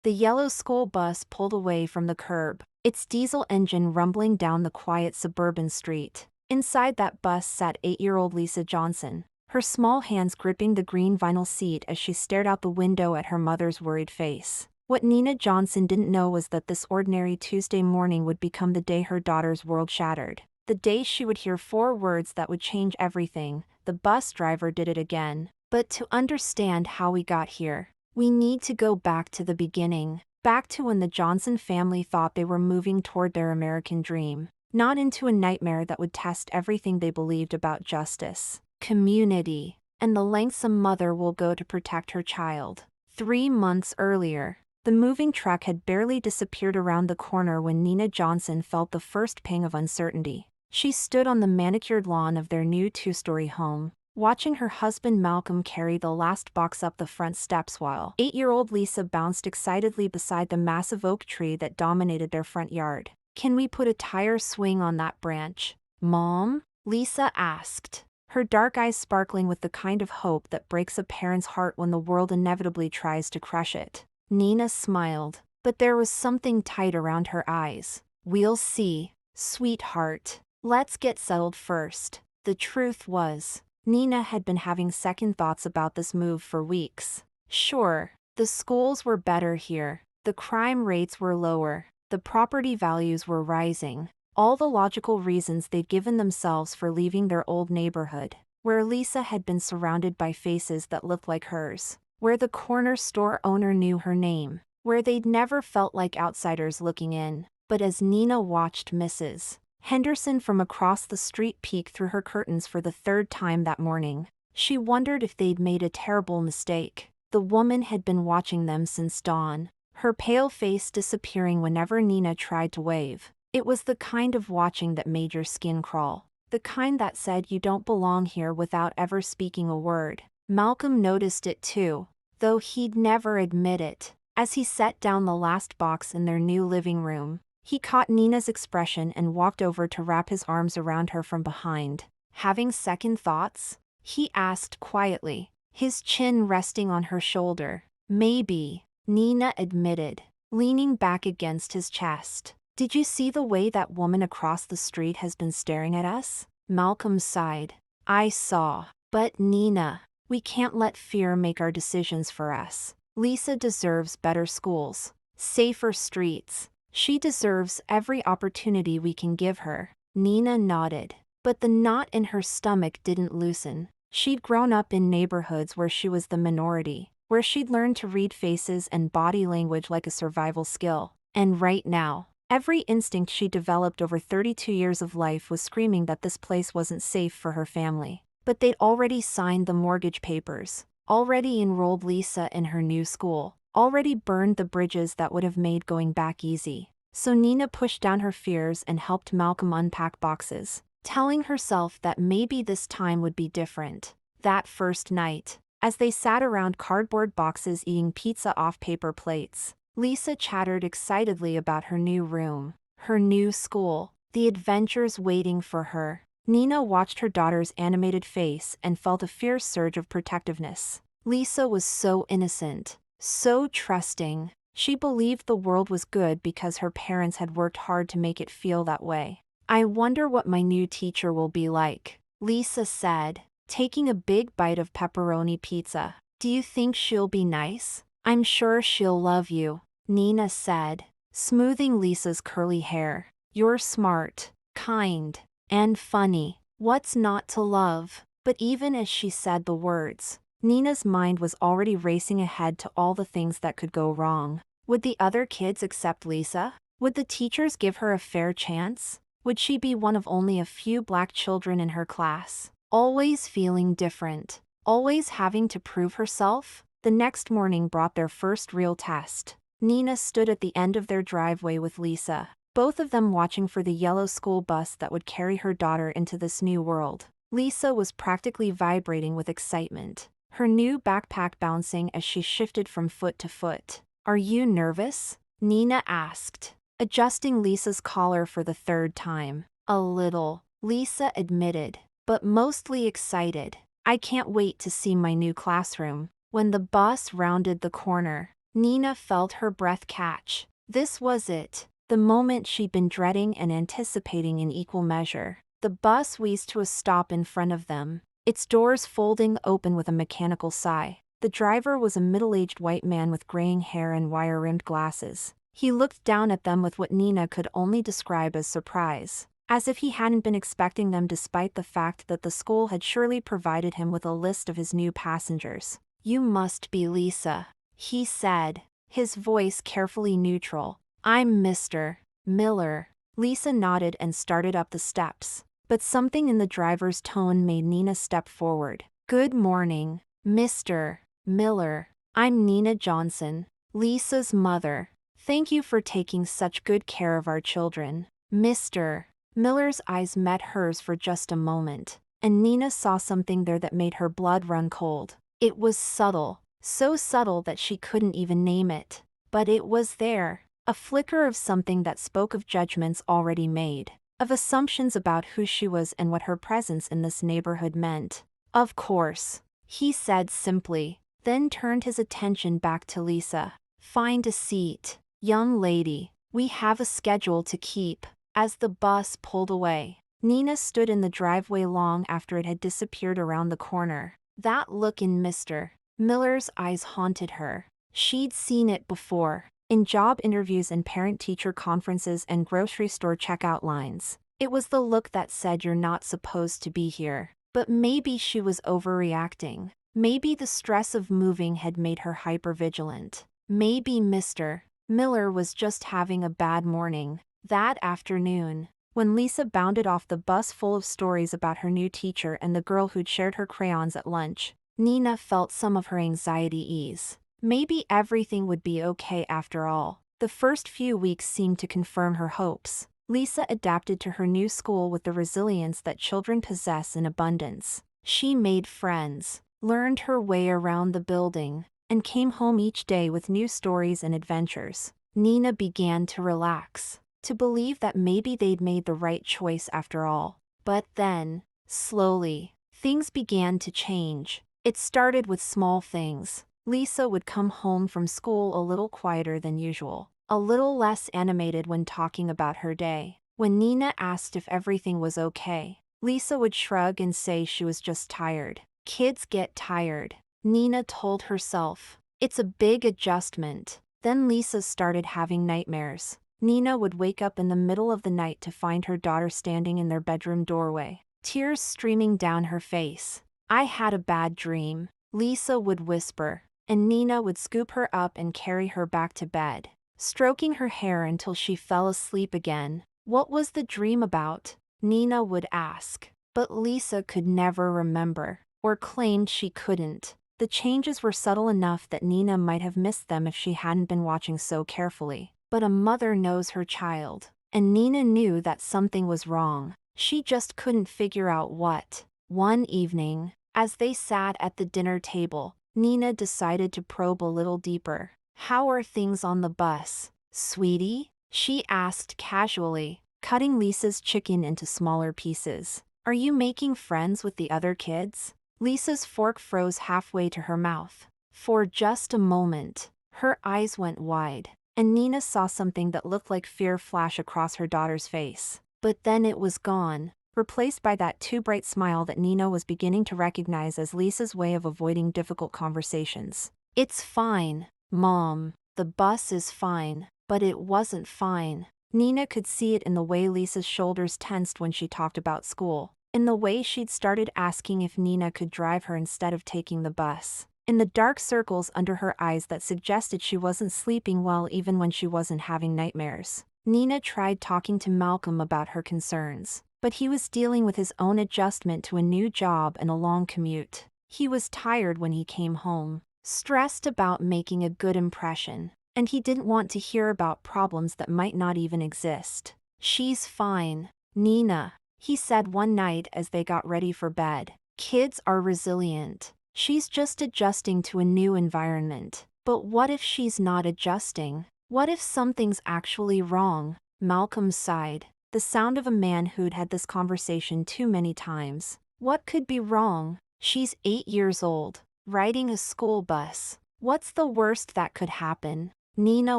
The yellow school bus pulled away from the curb, its diesel engine rumbling down the quiet suburban street. Inside that bus sat 8-year-old Lisa Johnson, her small hands gripping the green vinyl seat as she stared out the window at her mother's worried face. What Nina Johnson didn't know was that this ordinary Tuesday morning would become the day her daughter's world shattered. The day she would hear 4 words that would change everything. The bus driver did it again. But to understand how we got here, we need to go back to the beginning. Back to when the Johnson family thought they were moving toward their American dream. Not into a nightmare that would test everything they believed about justice, community, and the lengths a mother will go to protect her child. 3 months earlier, the moving truck had barely disappeared around the corner when Nina Johnson felt the first pang of uncertainty. She stood on the manicured lawn of their new 2-story home, watching her husband Malcolm carry the last box up the front steps while 8-year-old Lisa bounced excitedly beside the massive oak tree that dominated their front yard. "Can we put a tire swing on that branch, Mom?" Lisa asked, her dark eyes sparkling with the kind of hope that breaks a parent's heart when the world inevitably tries to crush it. Nina smiled, but there was something tight around her eyes. "We'll see, sweetheart. Let's get settled first." The truth was, Nina had been having second thoughts about this move for weeks. Sure, the schools were better here, the crime rates were lower, the property values were rising. All the logical reasons they'd given themselves for leaving their old neighborhood, where Lisa had been surrounded by faces that looked like hers, where the corner store owner knew her name, where they'd never felt like outsiders looking in. But as Nina watched Mrs. Henderson from across the street peek through her curtains for the 3rd time that morning, she wondered if they'd made a terrible mistake. The woman had been watching them since dawn, her pale face disappearing whenever Nina tried to wave. It was the kind of watching that made your skin crawl, the kind that said you don't belong here without ever speaking a word. Malcolm noticed it too, though he'd never admit it. As he set down the last box in their new living room, he caught Nina's expression and walked over to wrap his arms around her from behind. "Having second thoughts?" he asked quietly, his chin resting on her shoulder. "Maybe," Nina admitted, leaning back against his chest. "Did you see the way that woman across the street has been staring at us?" Malcolm sighed. "I saw. But Nina, we can't let fear make our decisions for us. Lisa deserves better schools, safer streets. She deserves every opportunity we can give her." Nina nodded, but the knot in her stomach didn't loosen. She'd grown up in neighborhoods where she was the minority, where she'd learned to read faces and body language like a survival skill. And right now, every instinct she developed over 32 years of life was screaming that this place wasn't safe for her family. But they'd already signed the mortgage papers, already enrolled Lisa in her new school, already burned the bridges that would have made going back easy. So Nina pushed down her fears and helped Malcolm unpack boxes, telling herself that maybe this time would be different. That first night, as they sat around cardboard boxes eating pizza off paper plates, Lisa chattered excitedly about her new room, her new school, the adventures waiting for her. Nina watched her daughter's animated face and felt a fierce surge of protectiveness. Lisa was so innocent, so trusting. She believed the world was good because her parents had worked hard to make it feel that way. "I wonder what my new teacher will be like," Lisa said, taking a big bite of pepperoni pizza. "Do you think she'll be nice?" "I'm sure she'll love you," Nina said, smoothing Lisa's curly hair. "You're smart, kind, and funny. What's not to love?" But even as she said the words, Nina's mind was already racing ahead to all the things that could go wrong. Would the other kids accept Lisa? Would the teachers give her a fair chance? Would she be one of only a few black children in her class, always feeling different, always having to prove herself? The next morning brought their first real test. Nina stood at the end of their driveway with Lisa, both of them watching for the yellow school bus that would carry her daughter into this new world. Lisa was practically vibrating with excitement, her new backpack bouncing as she shifted from foot to foot. "Are you nervous?" Nina asked, adjusting Lisa's collar for the 3rd time. "A little," Lisa admitted, "but mostly excited. I can't wait to see my new classroom." When the bus rounded the corner, Nina felt her breath catch. This was it. The moment she'd been dreading and anticipating in equal measure. The bus whizzed to a stop in front of them, its doors folding open with a mechanical sigh. The driver was a middle-aged white man with graying hair and wire-rimmed glasses. He looked down at them with what Nina could only describe as surprise, as if he hadn't been expecting them despite the fact that the school had surely provided him with a list of his new passengers. "You must be Lisa," he said, his voice carefully neutral. "I'm Mr. Miller." Lisa nodded and started up the steps, but something in the driver's tone made Nina step forward. "Good morning, Mr. Miller. I'm Nina Johnson, Lisa's mother. Thank you for taking such good care of our children." Mr. Miller's eyes met hers for just a moment, and Nina saw something there that made her blood run cold. It was subtle, so subtle that she couldn't even name it. But it was there, a flicker of something that spoke of judgments already made, of assumptions about who she was and what her presence in this neighborhood meant. "Of course," he said simply, then turned his attention back to Lisa. "Find a seat, young lady. We have a schedule to keep." As the bus pulled away, Nina stood in the driveway long after it had disappeared around the corner. That look in Mr. Miller's eyes haunted her. She'd seen it before, in job interviews and parent-teacher conferences and grocery store checkout lines. It was the look that said you're not supposed to be here. But maybe she was overreacting. Maybe the stress of moving had made her hypervigilant. Maybe Mr. Miller was just having a bad morning. That afternoon, when Lisa bounded off the bus full of stories about her new teacher and the girl who'd shared her crayons at lunch, Nina felt some of her anxiety ease. Maybe everything would be okay after all. The first few weeks seemed to confirm her hopes. Lisa adapted to her new school with the resilience that children possess in abundance. She made friends, learned her way around the building, and came home each day with new stories and adventures. Nina began to relax, to believe that maybe they'd made the right choice after all. But then, slowly, things began to change. It started with small things. Lisa would come home from school a little quieter than usual, a little less animated when talking about her day. When Nina asked if everything was okay, Lisa would shrug and say she was just tired. Kids get tired, Nina told herself. It's a big adjustment. Then Lisa started having nightmares. Nina would wake up in the middle of the night to find her daughter standing in their bedroom doorway, tears streaming down her face. "I had a bad dream," Lisa would whisper, and Nina would scoop her up and carry her back to bed, stroking her hair until she fell asleep again. "What was the dream about?" Nina would ask. But Lisa could never remember, or claimed she couldn't. The changes were subtle enough that Nina might have missed them if she hadn't been watching so carefully. But a mother knows her child, and Nina knew that something was wrong. She just couldn't figure out what. One evening, as they sat at the dinner table, Nina decided to probe a little deeper. "How are things on the bus, sweetie?" she asked casually, cutting Lisa's chicken into smaller pieces. "Are you making friends with the other kids?" Lisa's fork froze halfway to her mouth. For just a moment, her eyes went wide, and Nina saw something that looked like fear flash across her daughter's face. But then it was gone, replaced by that too bright smile that Nina was beginning to recognize as Lisa's way of avoiding difficult conversations. "It's fine, Mom. The bus is fine." But it wasn't fine. Nina could see it in the way Lisa's shoulders tensed when she talked about school, in the way she'd started asking if Nina could drive her instead of taking the bus, in the dark circles under her eyes that suggested she wasn't sleeping well even when she wasn't having nightmares. Nina tried talking to Malcolm about her concerns, but he was dealing with his own adjustment to a new job and a long commute. He was tired when he came home, stressed about making a good impression, and he didn't want to hear about problems that might not even exist. "She's fine, Nina," he said one night as they got ready for bed. "Kids are resilient. She's just adjusting to a new environment." "But what if she's not adjusting? What if something's actually wrong?" Malcolm sighed, the sound of a man who'd had this conversation too many times. "What could be wrong? She's 8 years old, riding a school bus. What's the worst that could happen? Nina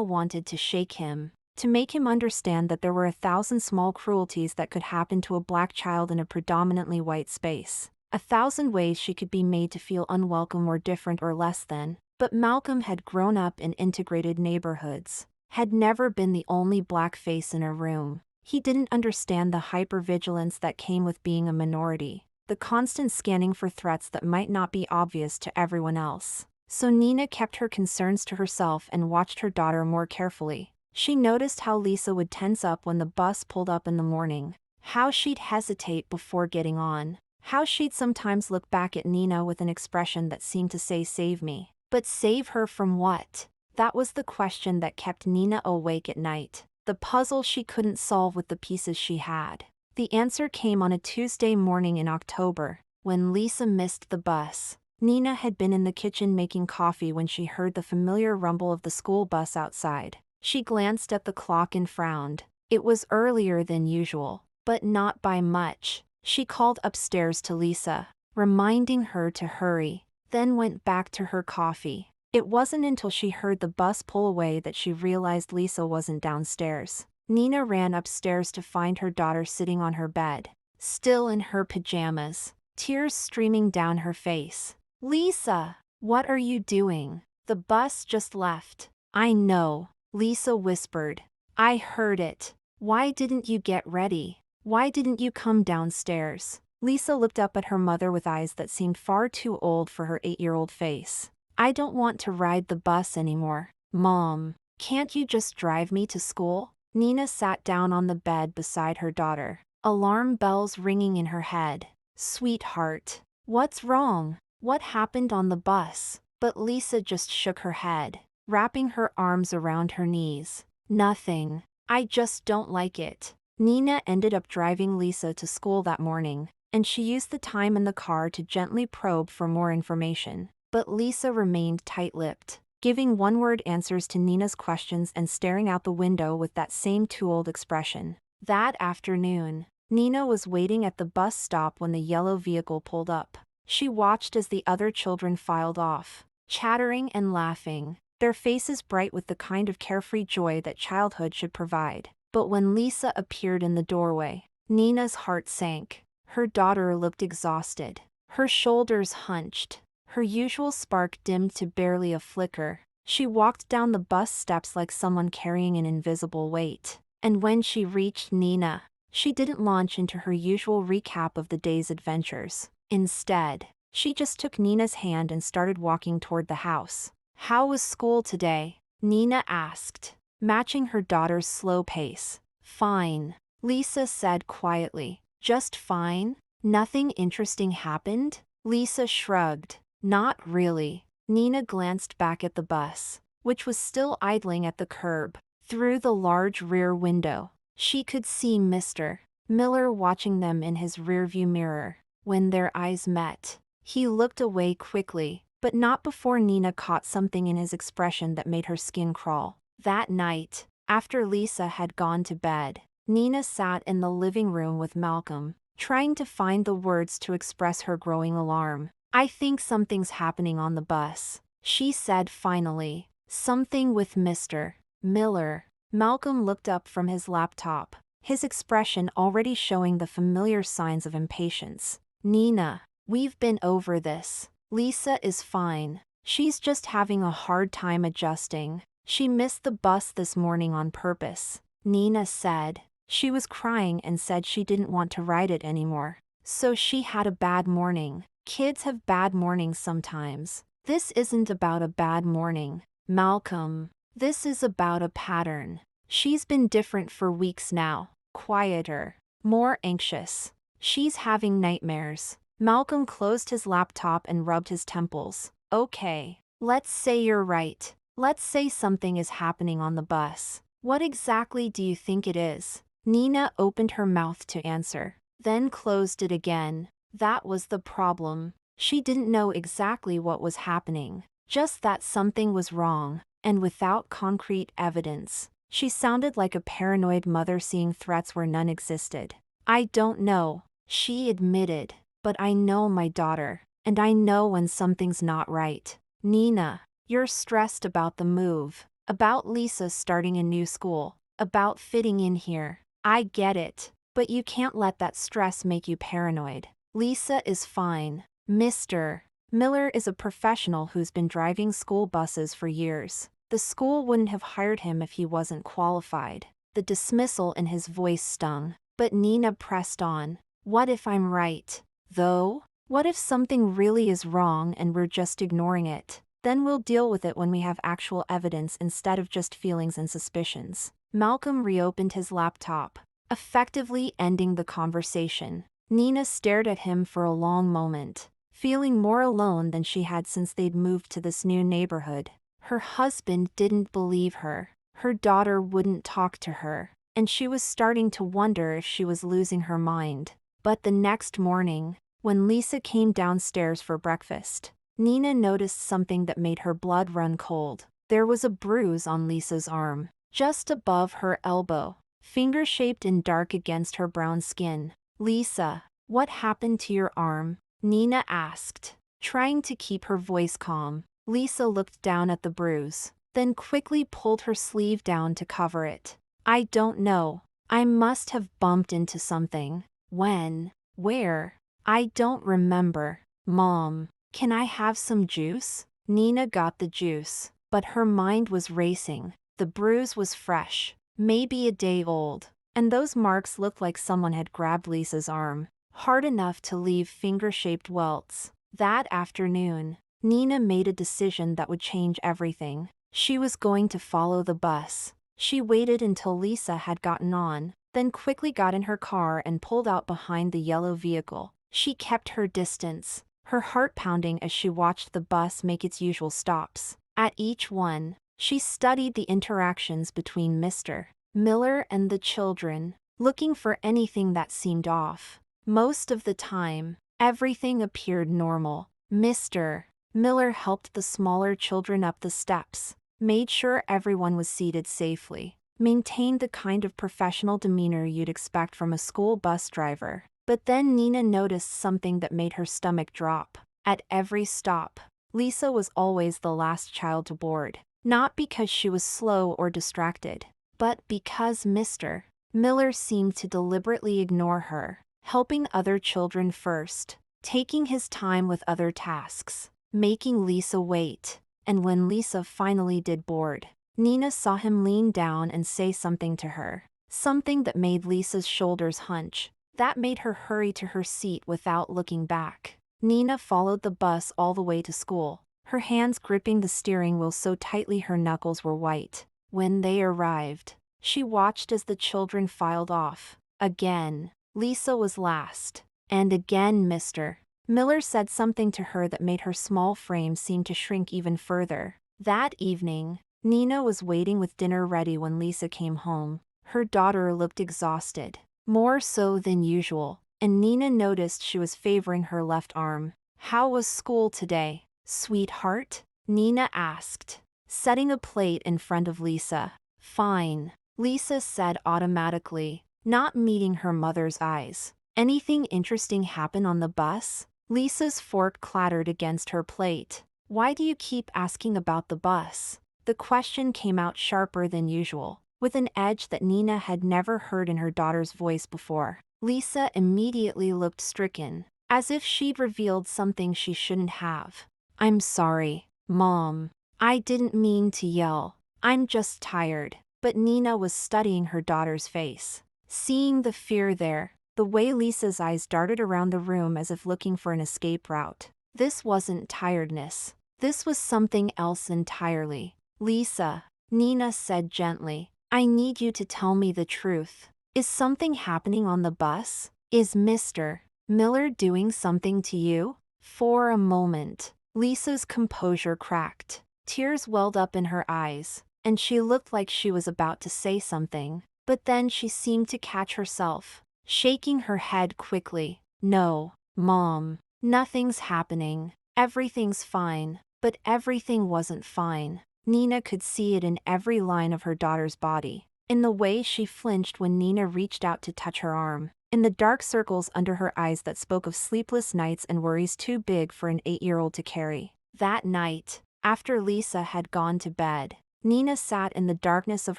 wanted to shake him, to make him understand that there were 1,000 small cruelties that could happen to a black child in a predominantly white space. 1,000 ways she could be made to feel unwelcome or different or less than. But Malcolm had grown up in integrated neighborhoods, had never been the only black face in a room. He didn't understand the hypervigilance that came with being a minority, the constant scanning for threats that might not be obvious to everyone else. So Nina kept her concerns to herself and watched her daughter more carefully. She noticed how Lisa would tense up when the bus pulled up in the morning, how she'd hesitate before getting on, how she'd sometimes look back at Nina with an expression that seemed to say, "Save me." But save her from what? That was the question that kept Nina awake at night, the puzzle she couldn't solve with the pieces she had. The answer came on a Tuesday morning in October, when Lisa missed the bus. Nina had been in the kitchen making coffee when she heard the familiar rumble of the school bus outside. She glanced at the clock and frowned. It was earlier than usual, but not by much. She called upstairs to Lisa, reminding her to hurry, then went back to her coffee. It wasn't until she heard the bus pull away that she realized Lisa wasn't downstairs. Nina ran upstairs to find her daughter sitting on her bed, still in her pajamas, tears streaming down her face. "Lisa, what are you doing? The bus just left." "I know," Lisa whispered. "I heard it. Why didn't you get ready? Why didn't you come downstairs?" Lisa looked up at her mother with eyes that seemed far too old for her 8-year-old face. "I don't want to ride the bus anymore, Mom. Can't you just drive me to school?" Nina sat down on the bed beside her daughter, alarm bells ringing in her head. "Sweetheart, what's wrong? What happened on the bus?" But Lisa just shook her head, wrapping her arms around her knees. "Nothing. I just don't like it." Nina ended up driving Lisa to school that morning, and she used the time in the car to gently probe for more information. But Lisa remained tight-lipped, giving one-word answers to Nina's questions and staring out the window with that same too-old expression. That afternoon, Nina was waiting at the bus stop when the yellow vehicle pulled up. She watched as the other children filed off, chattering and laughing, their faces bright with the kind of carefree joy that childhood should provide. But when Lisa appeared in the doorway, Nina's heart sank. Her daughter looked exhausted, her shoulders hunched, her usual spark dimmed to barely a flicker. She walked down the bus steps like someone carrying an invisible weight. And when she reached Nina, she didn't launch into her usual recap of the day's adventures. Instead, she just took Nina's hand and started walking toward the house. "How was school today?" Nina asked, matching her daughter's slow pace. "Fine," Lisa said quietly. "Just fine? Nothing interesting happened?" Lisa shrugged. "Not really." Nina glanced back at the bus, which was still idling at the curb. Through the large rear window, she could see Mr. Miller watching them in his rearview mirror. When their eyes met, he looked away quickly, but not before Nina caught something in his expression that made her skin crawl. That night, after Lisa had gone to bed, Nina sat in the living room with Malcolm, trying to find the words to express her growing alarm. "I think something's happening on the bus," she said finally. "Something with Mr. Miller." Malcolm looked up from his laptop, his expression already showing the familiar signs of impatience. "Nina, we've been over this. Lisa is fine. She's just having a hard time adjusting. She missed the bus this morning on purpose," Nina said. She was crying and said she didn't want to ride it anymore. "So she had a bad morning." Kids have bad mornings sometimes. This isn't about a bad morning, Malcolm. This is about a pattern. She's been different for weeks now. Quieter, more anxious. She's having nightmares. Malcolm closed his laptop and rubbed his temples. "Okay, let's say you're right. Let's say something is happening on the bus. What exactly do you think it is?" Nina opened her mouth to answer, then closed it again. That was the problem. She didn't know exactly what was happening, just that something was wrong, and without concrete evidence. She sounded like a paranoid mother seeing threats where none existed. "I don't know," she admitted, "but I know my daughter, and I know when something's not right." "Nina, You're stressed about the move, about Lisa starting a new school, about fitting in here. I get it, but you can't let that stress make you paranoid. Lisa is fine. Mr. Miller is a professional who's been driving school buses for years. The school wouldn't have hired him if he wasn't qualified. The dismissal in his voice stung, but Nina pressed on. What if I'm right, though? What if something really is wrong and we're just ignoring it? Then we'll deal with it when we have actual evidence instead of just feelings and suspicions. Malcolm reopened his laptop, effectively ending the conversation. Nina stared at him for a long moment, feeling more alone than she had since they'd moved to this new neighborhood. Her husband didn't believe her. Her daughter wouldn't talk to her, and she was starting to wonder if she was losing her mind. But the next morning, when Lisa came downstairs for breakfast, Nina noticed something that made her blood run cold. There was a bruise on Lisa's arm, just above her elbow, finger-shaped and dark against her brown skin. Lisa, what happened to your arm? Nina asked, trying to keep her voice calm. Lisa looked down at the bruise, then quickly pulled her sleeve down to cover it. I don't know. I must have bumped into something. When? Where? I don't remember. Mom, can I have some juice? Nina got the juice, but her mind was racing. The bruise was fresh, maybe a day old, and those marks looked like someone had grabbed Lisa's arm, hard enough to leave finger-shaped welts. That afternoon, Nina made a decision that would change everything. She was going to follow the bus. She waited until Lisa had gotten on, then quickly got in her car and pulled out behind the yellow vehicle. She kept her distance, her heart pounding as she watched the bus make its usual stops. At each one, she studied the interactions between Mr. Miller and the children, looking for anything that seemed off. Most of the time, everything appeared normal. Mr. Miller helped the smaller children up the steps, made sure everyone was seated safely, maintained the kind of professional demeanor you'd expect from a school bus driver. But then Nina noticed something that made her stomach drop. At every stop, Lisa was always the last child to board. Not because she was slow or distracted, but because Mr. Miller seemed to deliberately ignore her, helping other children first, taking his time with other tasks, making Lisa wait. And when Lisa finally did board, Nina saw him lean down and say something to her, something that made Lisa's shoulders hunch. That made her hurry to her seat without looking back. Nina followed the bus all the way to school, her hands gripping the steering wheel so tightly her knuckles were white. When they arrived, she watched as the children filed off. Again, Lisa was last. And again Mr. Miller said something to her that made her small frame seem to shrink even further. That evening, Nina was waiting with dinner ready when Lisa came home. Her daughter looked exhausted, more so than usual, and Nina noticed she was favoring her left arm. How was school today, sweetheart? Nina asked, setting a plate in front of Lisa. Fine, Lisa said automatically, not meeting her mother's eyes. Anything interesting happen on the bus? Lisa's fork clattered against her plate. Why do you keep asking about the bus? The question came out sharper than usual, with an edge that Nina had never heard in her daughter's voice before. Lisa immediately looked stricken, as if she'd revealed something she shouldn't have. I'm sorry, Mom. I didn't mean to yell. I'm just tired. But Nina was studying her daughter's face, seeing the fear there, the way Lisa's eyes darted around the room as if looking for an escape route. This wasn't tiredness. This was something else entirely. Lisa, Nina said gently, I need you to tell me the truth. Is something happening on the bus? Is Mr. Miller doing something to you? For a moment, Lisa's composure cracked. Tears welled up in her eyes, and she looked like she was about to say something. But then she seemed to catch herself, shaking her head quickly. No, Mom, nothing's happening. Everything's fine. But everything wasn't fine. Nina could see it in every line of her daughter's body, in the way she flinched when Nina reached out to touch her arm, in the dark circles under her eyes that spoke of sleepless nights and worries too big for an 8-year-old to carry. That night, After Lisa had gone to bed, Nina sat in the darkness of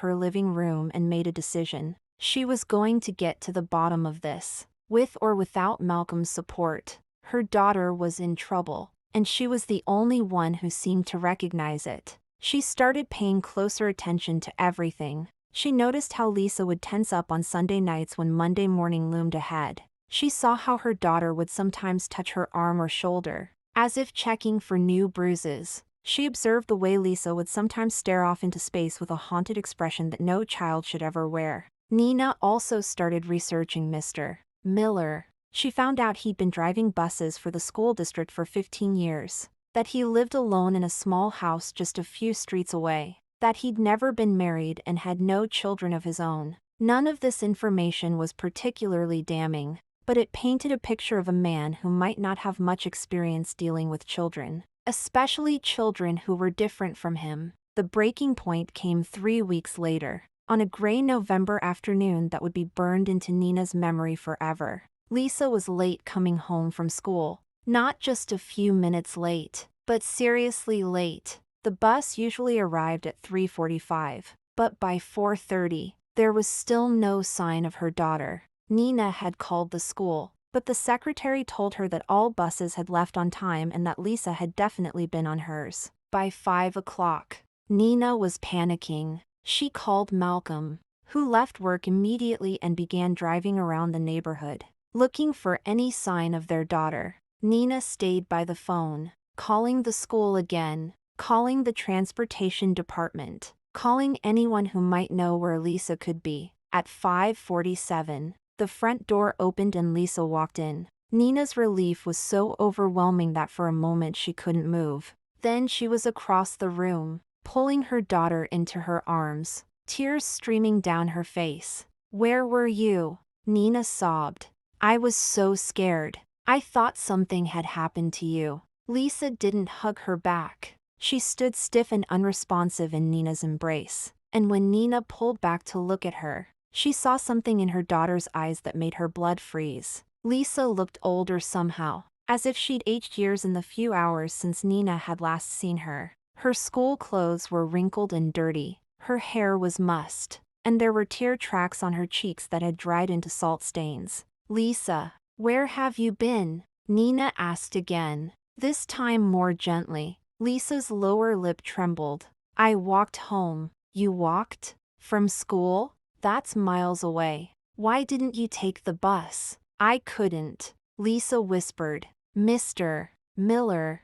her living room and made a decision. She was going to get to the bottom of this. With or without Malcolm's support, her daughter was in trouble, and she was the only one who seemed to recognize it. She started paying closer attention to everything. She noticed how Lisa would tense up on Sunday nights when Monday morning loomed ahead. She saw how her daughter would sometimes touch her arm or shoulder, as if checking for new bruises. She observed the way Lisa would sometimes stare off into space with a haunted expression that no child should ever wear. Nina also started researching Mr. Miller. She found out he'd been driving buses for the school district for 15 years, that he lived alone in a small house just a few streets away, that he'd never been married and had no children of his own. None of this information was particularly damning, but it painted a picture of a man who might not have much experience dealing with children, especially children who were different from him. The breaking point came 3 weeks later, on a gray November afternoon that would be burned into Nina's memory forever. Lisa was late coming home from school. Not just a few minutes late, but seriously late. The bus usually arrived at 3:45, but by 4:30, there was still no sign of her daughter. Nina had called the school, but the secretary told her that all buses had left on time and that Lisa had definitely been on hers. By 5 o'clock, Nina was panicking. She called Malcolm, who left work immediately and began driving around the neighborhood, looking for any sign of their daughter. Nina stayed by the phone, calling the school again, calling the transportation department, calling anyone who might know where Lisa could be. At 5:47, the front door opened and Lisa walked in. Nina's relief was so overwhelming that for a moment she couldn't move. Then she was across the room, pulling her daughter into her arms, tears streaming down her face. "Where were you?" Nina sobbed. "I was so scared. I thought something had happened to you." Lisa didn't hug her back. She stood stiff and unresponsive in Nina's embrace, and when Nina pulled back to look at her, she saw something in her daughter's eyes that made her blood freeze. Lisa looked older somehow, as if she'd aged years in the few hours since Nina had last seen her. Her school clothes were wrinkled and dirty, her hair was mussed, and there were tear tracks on her cheeks that had dried into salt stains. "Lisa, where have you been?" Nina asked again, this time more gently. Lisa's lower lip trembled. "I walked home." "You walked? From school? That's miles away. Why didn't you take the bus?" "I couldn't," Lisa whispered. "Mr. Miller,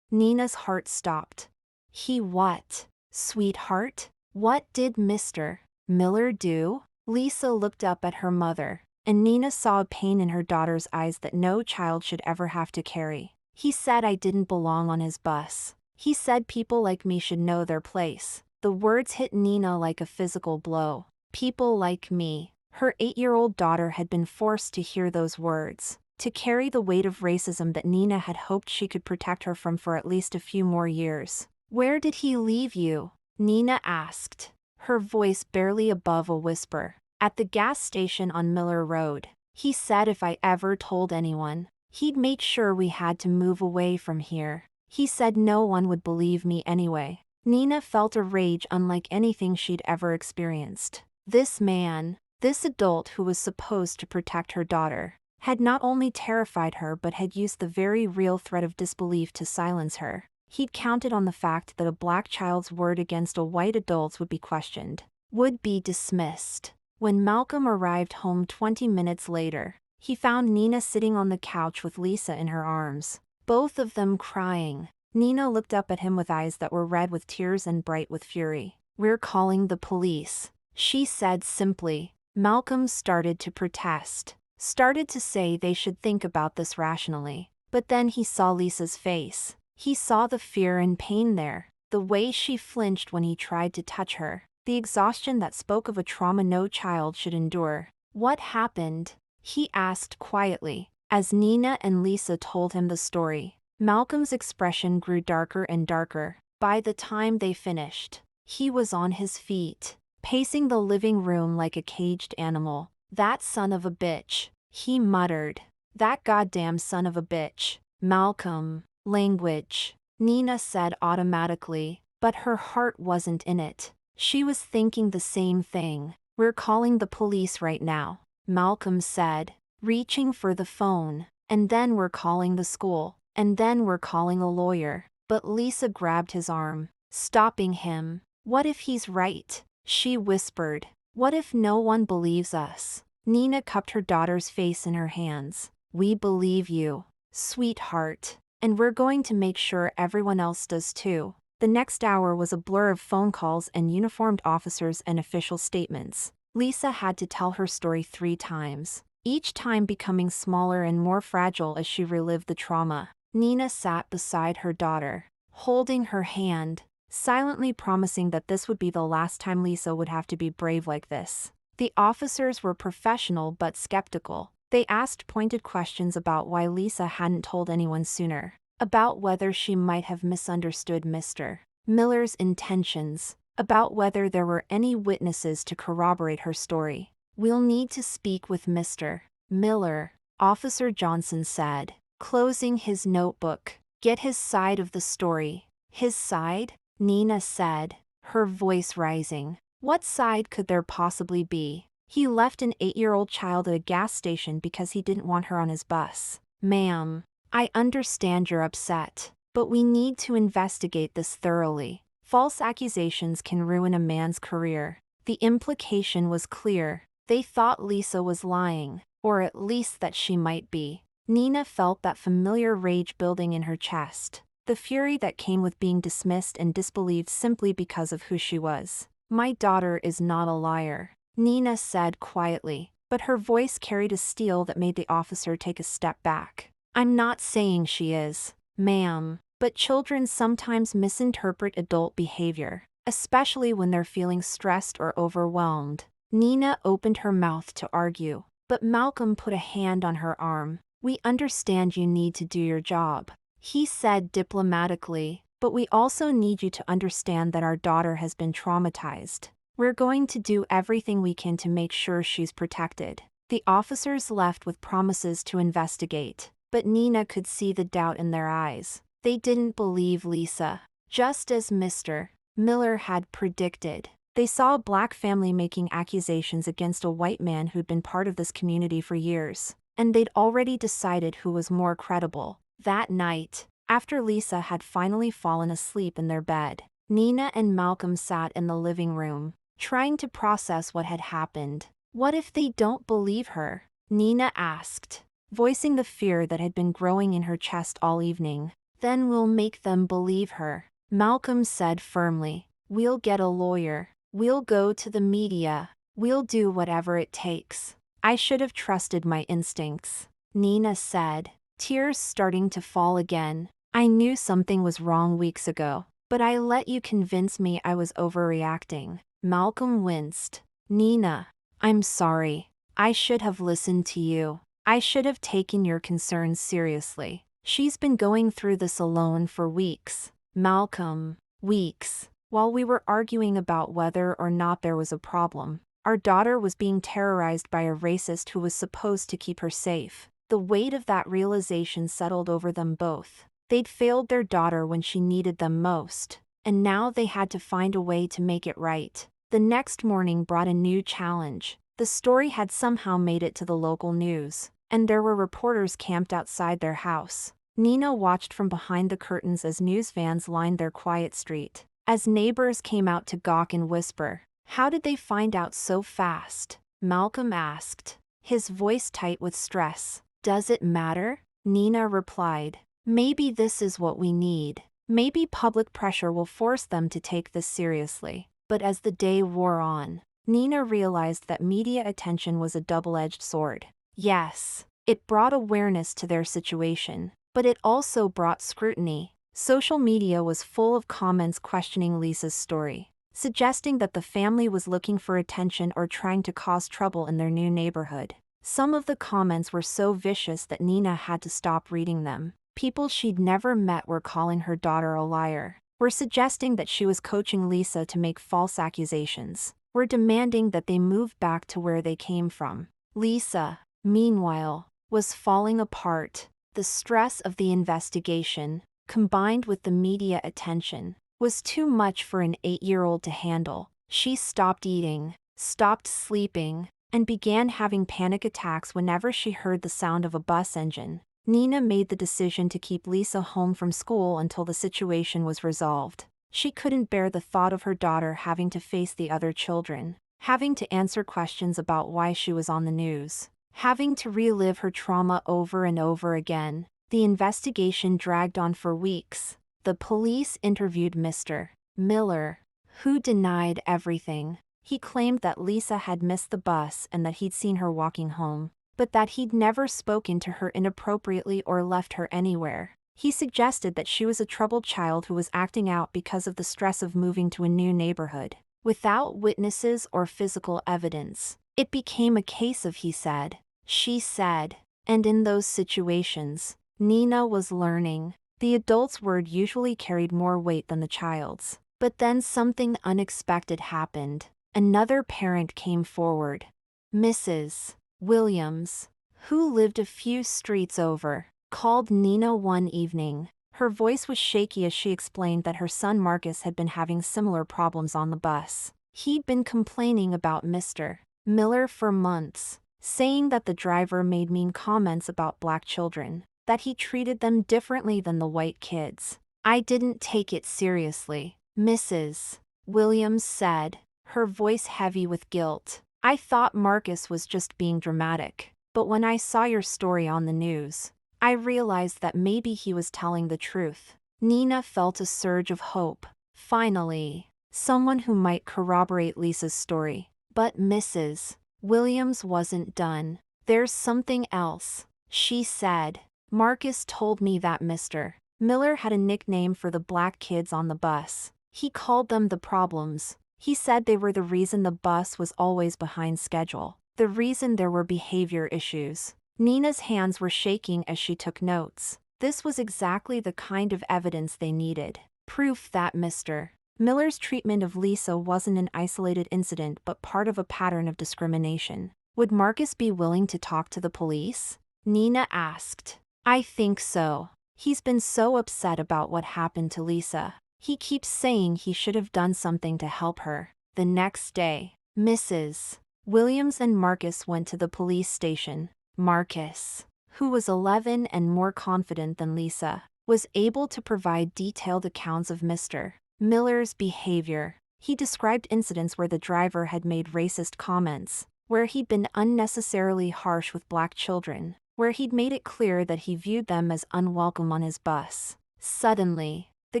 Nina's heart stopped. "He what? Sweetheart? What did Mr. Miller do?" Lisa looked up at her mother, and Nina saw a pain in her daughter's eyes that no child should ever have to carry. "He said I didn't belong on his bus. He said people like me should know their place." The words hit Nina like a physical blow. People like me. Her 8-year-old daughter had been forced to hear those words, to carry the weight of racism that Nina had hoped she could protect her from for at least a few more years. "Where did he leave you?" Nina asked, her voice barely above a whisper. "At the gas station on Miller Road. He said if I ever told anyone, he'd make sure we had to move away from here. He said no one would believe me anyway." Nina felt a rage unlike anything she'd ever experienced. This man, this adult who was supposed to protect her daughter, had not only terrified her but had used the very real threat of disbelief to silence her. He'd counted on the fact that a black child's word against a white adult's would be questioned, would be dismissed. When Malcolm arrived home 20 minutes later, he found Nina sitting on the couch with Lisa in her arms, both of them crying. Nina looked up at him with eyes that were red with tears and bright with fury. "We're calling the police," she said simply. Malcolm started to protest, started to say they should think about this rationally. But then he saw Lisa's face. He saw the fear and pain there, the way she flinched when he tried to touch her, the exhaustion that spoke of a trauma no child should endure. "What happened?" he asked quietly, as Nina and Lisa told him the story. Malcolm's expression grew darker and darker. By the time they finished, he was on his feet, pacing the living room like a caged animal. "That son of a bitch," he muttered. "That goddamn son of a bitch." Malcolm. Language. Nina said automatically, but her heart wasn't in it. She was thinking the same thing. We're calling the police right now, Malcolm said, reaching for the phone. And then we're calling the school. And then we're calling a lawyer. But Lisa grabbed his arm, stopping him. What if he's right? She whispered. What if no one believes us? Nina cupped her daughter's face in her hands. We believe you, sweetheart. And we're going to make sure everyone else does too. The next hour was a blur of phone calls and uniformed officers and official statements. Lisa had to tell her story 3 times, each time becoming smaller and more fragile as she relived the trauma. Nina sat beside her daughter, holding her hand, silently promising that this would be the last time Lisa would have to be brave like this. The officers were professional but skeptical. They asked pointed questions about why Lisa hadn't told anyone sooner, about whether she might have misunderstood Mr. Miller's intentions, about whether there were any witnesses to corroborate her story. We'll need to speak with Mr. Miller, Officer Johnson said, closing his notebook. Get his side of the story. His side? Nina said, her voice rising. What side could there possibly be? He left an 8-year-old child at a gas station because he didn't want her on his bus. Ma'am, I understand you're upset, but we need to investigate this thoroughly. False accusations can ruin a man's career. The implication was clear. They thought Lisa was lying, or at least that she might be. Nina felt that familiar rage building in her chest, the fury that came with being dismissed and disbelieved simply because of who she was. My daughter is not a liar, Nina said quietly, but her voice carried a steel that made the officer take a step back. I'm not saying she is, ma'am, but children sometimes misinterpret adult behavior, especially when they're feeling stressed or overwhelmed. Nina opened her mouth to argue, but Malcolm put a hand on her arm. We understand you need to do your job, he said diplomatically, but we also need you to understand that our daughter has been traumatized. We're going to do everything we can to make sure she's protected. The officers left with promises to investigate, but Nina could see the doubt in their eyes. They didn't believe Lisa, just as Mr. Miller had predicted. They saw a black family making accusations against a white man who'd been part of this community for years, and they'd already decided who was more credible. That night, after Lisa had finally fallen asleep in their bed, Nina and Malcolm sat in the living room, trying to process what had happened. What if they don't believe her? Nina asked, voicing the fear that had been growing in her chest all evening. Then we'll make them believe her, Malcolm said firmly. We'll get a lawyer. We'll go to the media. We'll do whatever it takes. I should have trusted my instincts, Nina said, tears starting to fall again. I knew something was wrong weeks ago, but I let you convince me I was overreacting. Malcolm winced. Nina, I'm sorry. I should have listened to you. I should have taken your concerns seriously. She's been going through this alone for weeks. Malcolm, weeks. While we were arguing about whether or not there was a problem, our daughter was being terrorized by a racist who was supposed to keep her safe. The weight of that realization settled over them both. They'd failed their daughter when she needed them most, and now they had to find a way to make it right. The next morning brought a new challenge. The story had somehow made it to the local news, and there were reporters camped outside their house. Nina watched from behind the curtains as news vans lined their quiet street. As neighbors came out to gawk and whisper, "How did they find out so fast?" Malcolm asked, his voice tight with stress. "Does it matter?" Nina replied, "Maybe this is what we need. Maybe public pressure will force them to take this seriously." But as the day wore on, Nina realized that media attention was a double-edged sword. Yes, it brought awareness to their situation, but it also brought scrutiny. Social media was full of comments questioning Lisa's story, suggesting that the family was looking for attention or trying to cause trouble in their new neighborhood. Some of the comments were so vicious that Nina had to stop reading them. People she'd never met were calling her daughter a liar, were suggesting that she was coaching Lisa to make false accusations, were demanding that they move back to where they came from. Lisa, meanwhile, was falling apart. The stress of the investigation, combined with the media attention, was too much for an 8-year-old to handle. She stopped eating, stopped sleeping, and began having panic attacks whenever she heard the sound of a bus engine. Nina made the decision to keep Lisa home from school until the situation was resolved. She couldn't bear the thought of her daughter having to face the other children, having to answer questions about why she was on the news, having to relive her trauma over and over again. The investigation dragged on for weeks. The police interviewed Mr. Miller, who denied everything. He claimed that Lisa had missed the bus and that he'd seen her walking home, but that he'd never spoken to her inappropriately or left her anywhere. He suggested that she was a troubled child who was acting out because of the stress of moving to a new neighborhood. Without witnesses or physical evidence, it became a case of he said, she said, and in those situations, Nina was learning. The adult's word usually carried more weight than the child's. But then something unexpected happened. Another parent came forward. Mrs. Williams, who lived a few streets over, called Nina one evening. Her voice was shaky as she explained that her son Marcus had been having similar problems on the bus. He'd been complaining about Mr. Miller for months, saying that the driver made mean comments about black children, that he treated them differently than the white kids. I didn't take it seriously, Mrs. Williams said, her voice heavy with guilt. I thought Marcus was just being dramatic, but when I saw your story on the news, I realized that maybe he was telling the truth. Nina felt a surge of hope. Finally, someone who might corroborate Lisa's story. But Mrs. Williams wasn't done. There's something else, she said. Marcus told me that Mr. Miller had a nickname for the black kids on the bus. He called them the problems. He said they were the reason the bus was always behind schedule, the reason there were behavior issues. Nina's hands were shaking as she took notes. This was exactly the kind of evidence they needed. Proof that Mr. Miller's treatment of Lisa wasn't an isolated incident but part of a pattern of discrimination. Would Marcus be willing to talk to the police? Nina asked. I think so. He's been so upset about what happened to Lisa. He keeps saying he should have done something to help her. The next day, Mrs. Williams and Marcus went to the police station. Marcus, who was 11 and more confident than Lisa, was able to provide detailed accounts of Mr. Miller's behavior. He described incidents where the driver had made racist comments, where he'd been unnecessarily harsh with black children, where he'd made it clear that he viewed them as unwelcome on his bus. Suddenly, the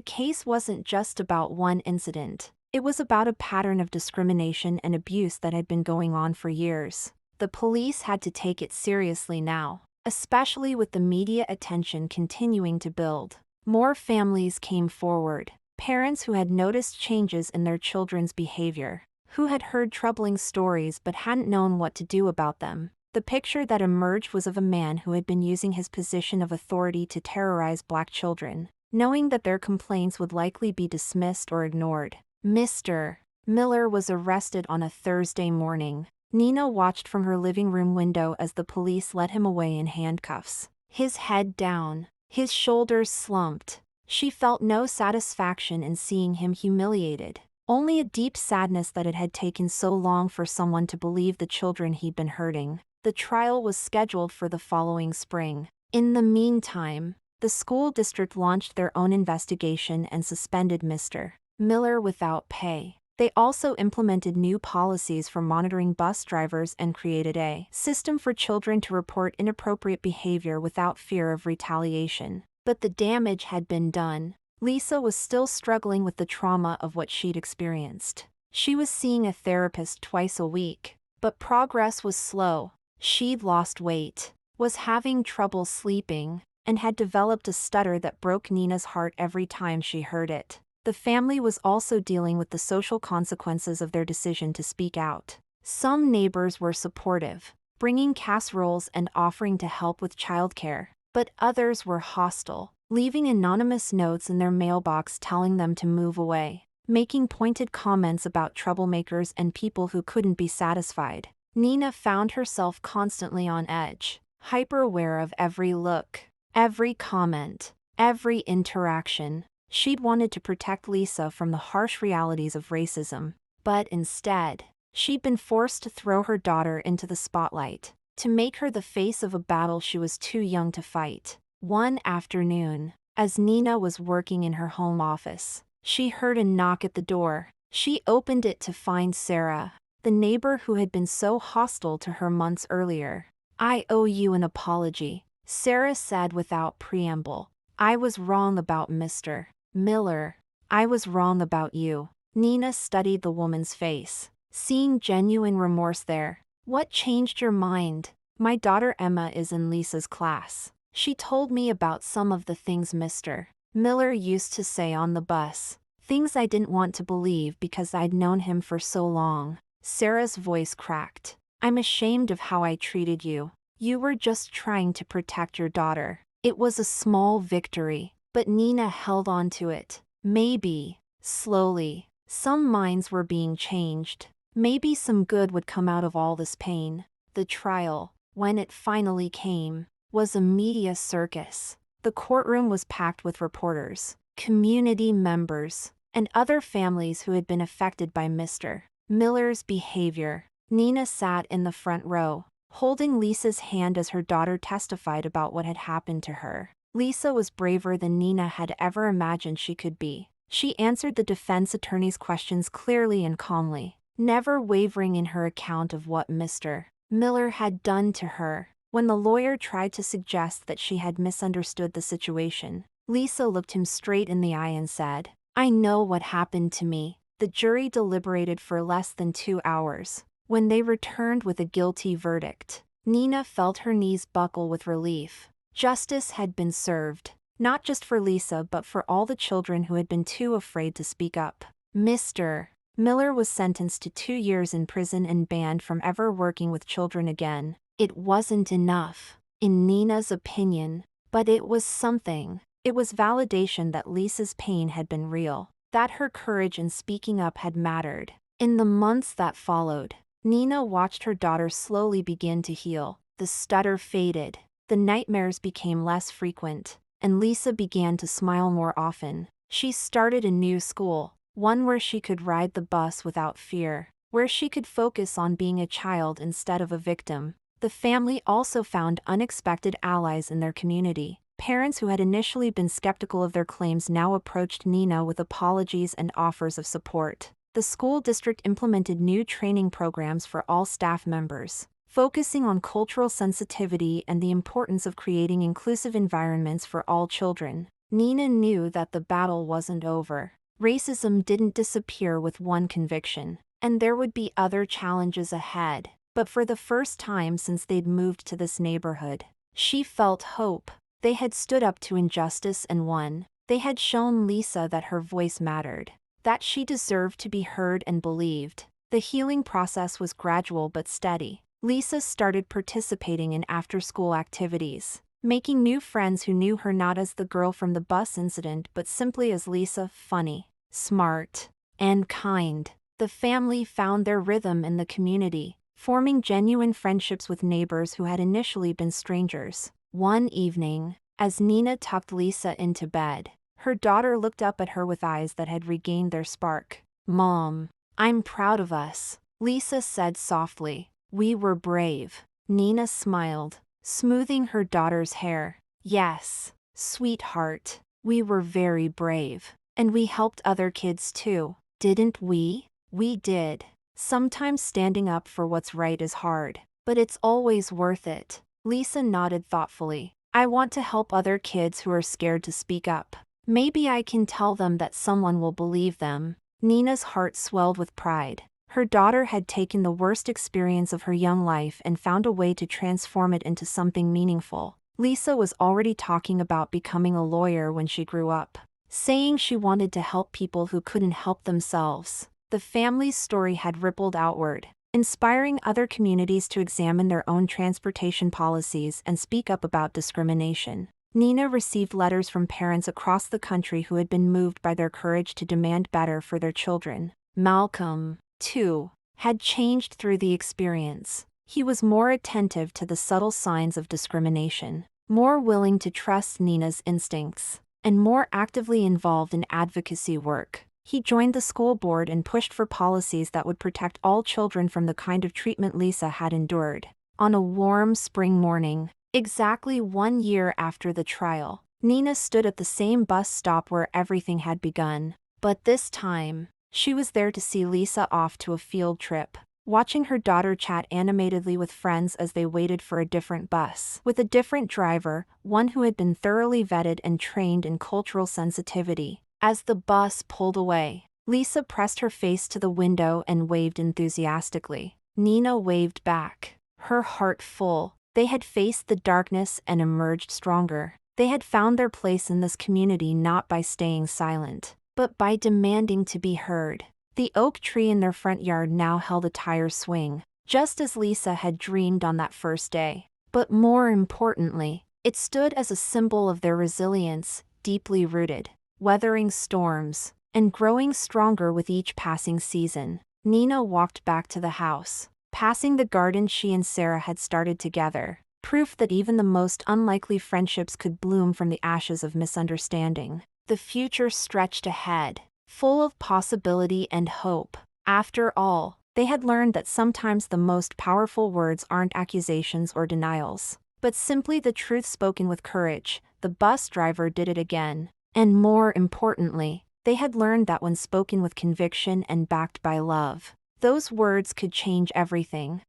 case wasn't just about one incident. It was about a pattern of discrimination and abuse that had been going on for years. The police had to take it seriously now, especially with the media attention continuing to build. More families came forward, parents who had noticed changes in their children's behavior, who had heard troubling stories but hadn't known what to do about them. The picture that emerged was of a man who had been using his position of authority to terrorize black children, knowing that their complaints would likely be dismissed or ignored. Mr. Miller was arrested on a Thursday morning. Nina watched from her living room window as the police led him away in handcuffs. His head down, his shoulders slumped. She felt no satisfaction in seeing him humiliated, only a deep sadness that it had taken so long for someone to believe the children he'd been hurting. The trial was scheduled for the following spring. In the meantime, the school district launched their own investigation and suspended Mr. Miller without pay. They also implemented new policies for monitoring bus drivers and created a system for children to report inappropriate behavior without fear of retaliation. But the damage had been done. Lisa was still struggling with the trauma of what she'd experienced. She was seeing a therapist twice a week, but progress was slow. She'd lost weight, was having trouble sleeping, and had developed a stutter that broke Nina's heart every time she heard it. The family was also dealing with the social consequences of their decision to speak out. Some neighbors were supportive, bringing casseroles and offering to help with childcare, but others were hostile, leaving anonymous notes in their mailbox telling them to move away, making pointed comments about troublemakers and people who couldn't be satisfied. Nina found herself constantly on edge, hyper-aware of every look, every comment, Every interaction. She'd wanted to protect Lisa from the harsh realities of racism, but instead, she'd been forced to throw her daughter into the spotlight, to make her the face of a battle she was too young to fight. One afternoon, as Nina was working in her home office, she heard a knock at the door. She opened it to find Sarah, the neighbor who had been so hostile to her months earlier. "I owe you an apology," Sarah said without preamble. "I was wrong about Mr. Miller. I was wrong about you." Nina studied the woman's face, seeing genuine remorse there. "What changed your mind?" "My daughter Emma is in Lisa's class. She told me about some of the things Mr. Miller used to say on the bus. Things I didn't want to believe because I'd known him for so long." Sarah's voice cracked. "I'm ashamed of how I treated you. You were just trying to protect your daughter." It was a small victory, but Nina held on to it. Maybe, slowly, some minds were being changed. Maybe some good would come out of all this pain. The trial, when it finally came, was a media circus. The courtroom was packed with reporters, community members, and other families who had been affected by Mr. Miller's behavior. Nina sat in the front row, holding Lisa's hand as her daughter testified about what had happened to her. Lisa was braver than Nina had ever imagined she could be. She answered the defense attorney's questions clearly and calmly, never wavering in her account of what Mr. Miller had done to her. When the lawyer tried to suggest that she had misunderstood the situation, Lisa looked him straight in the eye and said, "I know what happened to me." The jury deliberated for less than 2 hours. When they returned with a guilty verdict, Nina felt her knees buckle with relief. Justice had been served, not just for Lisa but for all the children who had been too afraid to speak up. Mr. Miller was sentenced to 2 years in prison and banned from ever working with children again. It wasn't enough, in Nina's opinion, but it was something. It was validation that Lisa's pain had been real, that her courage in speaking up had mattered. In the months that followed, Nina watched her daughter slowly begin to heal. The stutter faded, the nightmares became less frequent, and Lisa began to smile more often. She started a new school, one where she could ride the bus without fear, where she could focus on being a child instead of a victim. The family also found unexpected allies in their community. Parents who had initially been skeptical of their claims now approached Nina with apologies and offers of support. The school district implemented new training programs for all staff members, focusing on cultural sensitivity and the importance of creating inclusive environments for all children. Nina knew that the battle wasn't over. Racism didn't disappear with one conviction, and there would be other challenges ahead. But for the first time since they'd moved to this neighborhood, she felt hope. They had stood up to injustice and won. They had shown Lisa that her voice mattered, that she deserved to be heard and believed. The healing process was gradual but steady. Lisa started participating in after-school activities, making new friends who knew her not as the girl from the bus incident but simply as Lisa, funny, smart, and kind. The family found their rhythm in the community, forming genuine friendships with neighbors who had initially been strangers. One evening, as Nina tucked Lisa into bed, her daughter looked up at her with eyes that had regained their spark. "Mom, I'm proud of us," Lisa said softly. "We were brave." Nina smiled, smoothing her daughter's hair. "Yes, sweetheart, we were very brave. And we helped other kids too, didn't we?" "We did. Sometimes standing up for what's right is hard, but it's always worth it." Lisa nodded thoughtfully. "I want to help other kids who are scared to speak up. Maybe I can tell them that someone will believe them." Nina's heart swelled with pride. Her daughter had taken the worst experience of her young life and found a way to transform it into something meaningful. Lisa was already talking about becoming a lawyer when she grew up, saying she wanted to help people who couldn't help themselves. The family's story had rippled outward, inspiring other communities to examine their own transportation policies and speak up about discrimination. Nina received letters from parents across the country who had been moved by their courage to demand better for their children. Malcolm, too, had changed through the experience. He was more attentive to the subtle signs of discrimination, more willing to trust Nina's instincts. and more actively involved in advocacy work. He joined the school board and pushed for policies that would protect all children from the kind of treatment Lisa had endured. On a warm spring morning, exactly 1 year after the trial, Nina stood at the same bus stop where everything had begun. But this time, she was there to see Lisa off to a field trip, watching her daughter chat animatedly with friends as they waited for a different bus. With a different driver, one who had been thoroughly vetted and trained in cultural sensitivity. As the bus pulled away, Lisa pressed her face to the window and waved enthusiastically. Nina waved back, her heart full. They had faced the darkness and emerged stronger. They had found their place in this community not by staying silent, but by demanding to be heard. The oak tree in their front yard now held a tire swing, just as Lisa had dreamed on that first day. But more importantly, it stood as a symbol of their resilience, deeply rooted, weathering storms, and growing stronger with each passing season. Nina walked back to the house, passing the garden she and Sarah had started together, proof that even the most unlikely friendships could bloom from the ashes of misunderstanding. The future stretched ahead, full of possibility and hope. After all, they had learned that sometimes the most powerful words aren't accusations or denials, but simply the truth spoken with courage. The bus driver did it again. And more importantly, they had learned that when spoken with conviction and backed by love, those words could change everything.